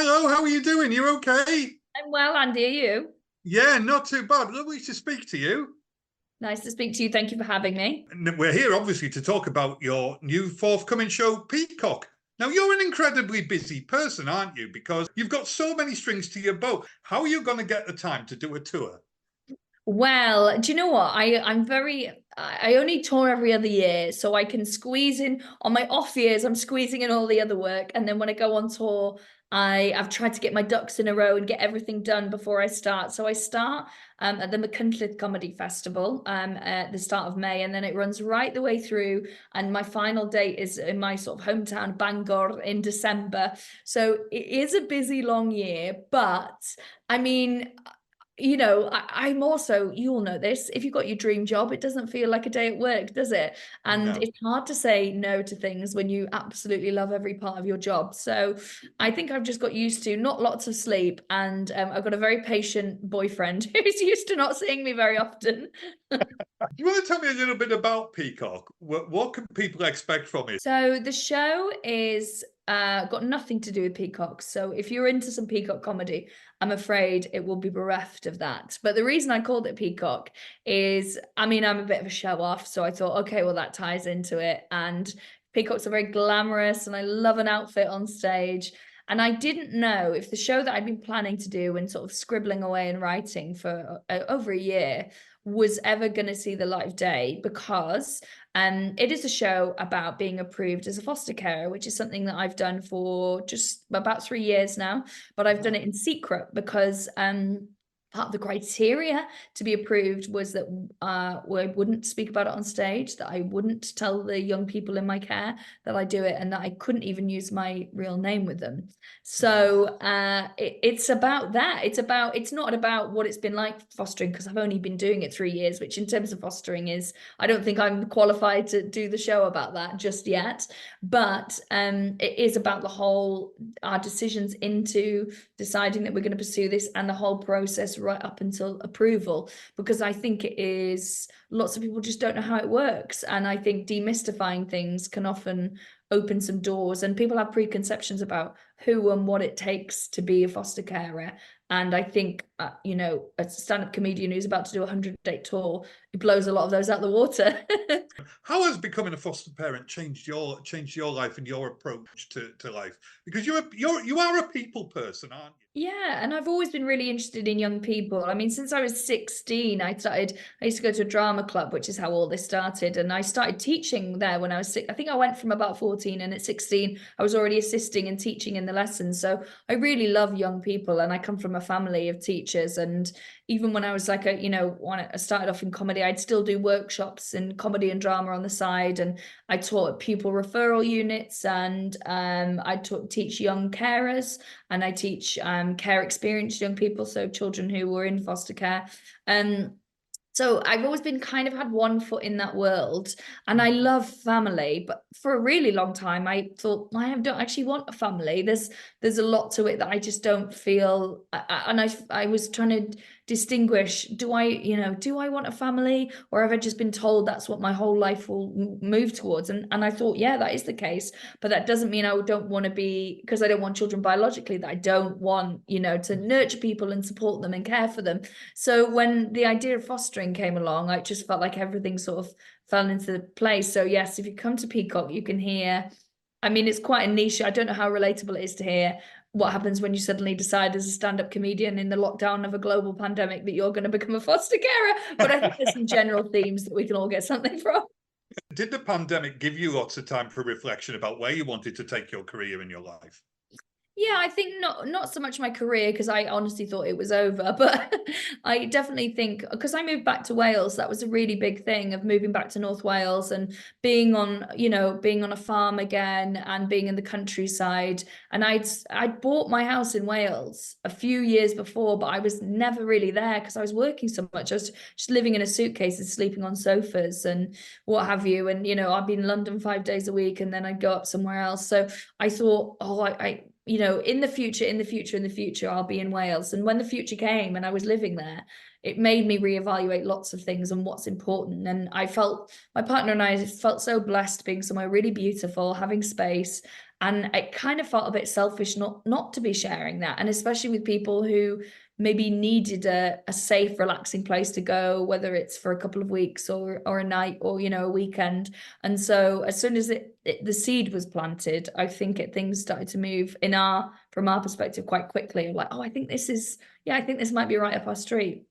Hello, how are you doing? You okay? I'm well, Andy. Are you? Yeah, not too bad. Lovely to speak to you. Nice to speak to you. Thank you for having me. And we're here, obviously, to talk about your new forthcoming show, Peacock. Now, you're an incredibly busy person, aren't you? Because you've got so many strings to your bow. How are you going to get the time to do a tour? Well, do you know what? I only tour every other year, so I can squeeze in on my off years, I'm squeezing in all the other work. And then when I go on tour, I've tried to get my ducks in a row and get everything done before I start. So I start at the Machynlleth Comedy Festival at the start of May, and then it runs right the way through. And my final date is in my sort of hometown, Bangor, in December. So it is a busy, long year, but I mean, I'm also, you all know this, if you've got your dream job, it doesn't feel like a day at work, does it? And No. it's hard to say no to things when you absolutely love every part of your job. So I think I've just got used to not lots of sleep, and I've got a very patient boyfriend who's used to not seeing me very often. Do you want to tell me a little bit about Peacock? What can people expect from it? So the show is got nothing to do with Peacock. So if you're into some Peacock comedy, I'm afraid it will be bereft of that. But the reason I called it Peacock is, I mean, I'm a bit of a show off. So I thought, okay, well, that ties into it. And peacocks are very glamorous, and I love an outfit on stage. And I didn't know if the show that I'd been planning to do and sort of scribbling away and writing for over a year was ever going to see the light of day, because it is a show about being approved as a foster carer, which is something that I've done for just about 3 years now, but I've done it in secret because part of the criteria to be approved was that I wouldn't speak about it on stage, that I wouldn't tell the young people in my care that I do it, and that I couldn't even use my real name with them. So it's about that. It's not about what it's been like fostering, because I've only been doing it 3 years, which in terms of fostering is, I don't think I'm qualified to do the show about that just yet. But it is about our decisions into deciding that we're going to pursue this, and the whole process right up until approval, because I think it is, lots of people just don't know how it works, and I think demystifying things can often open some doors, and people have preconceptions about who and what it takes to be a foster carer. And I think a stand-up comedian who's about to do a 100-day tour, it blows a lot of those out the water. How has becoming a foster parent changed your life and your approach to life? Because you are a people person, aren't you? Yeah, and I've always been really interested in young people. I mean, since I was 16, I used to go to a drama club, which is how all this started. And I started teaching there when I was I think I went from about 14, and at 16, I was already assisting and teaching in the lessons. So I really love young people, and I come from a family of teachers. And even when I was like when I started off in comedy, I'd still do workshops in comedy and drama on the side. And I taught pupil referral units, and I teach young carers, and I teach care experienced young people, so children who were in foster care. So I've always been kind of had one foot in that world, and I love family. But for a really long time, I thought I don't actually want a family. There's a lot to it that I just don't feel. And I was trying to distinguish: do I want a family, or have I just been told that's what my whole life will move towards? And I thought, yeah, that is the case. But that doesn't mean I don't want to be, because I don't want children biologically, that I don't want to nurture people and support them and care for them. So when the idea of fostering came along, I just felt like everything sort of fell into place. So yes, if you come to Peacock, you can hear, I mean, it's quite a niche. I don't know how relatable it is to hear what happens when you suddenly decide as a stand-up comedian in the lockdown of a global pandemic that you're going to become a foster carer. But I think there's some general themes that we can all get something from. Did the pandemic give you lots of time for reflection about where you wanted to take your career in your life? Yeah, I think not so much my career, because I honestly thought it was over, but I definitely think, because I moved back to Wales, that was a really big thing of moving back to North Wales and being on a farm again and being in the countryside. And I'd bought my house in Wales a few years before, but I was never really there because I was working so much. I was just living in a suitcase and sleeping on sofas and what have you. And I'd be in London 5 days a week, and then I'd go up somewhere else. So I thought, in the future, I'll be in Wales. And when the future came and I was living there, it made me reevaluate lots of things and what's important. And my partner and I felt so blessed being somewhere really beautiful, having space, And it kind of felt a bit selfish not to be sharing that. And especially with people who maybe needed a safe, relaxing place to go, whether it's for a couple of weeks or a night or, you know, a weekend. And so as soon as the seed was planted, I think things started to move from our perspective quite quickly. Like, oh, I think this might be right up our street.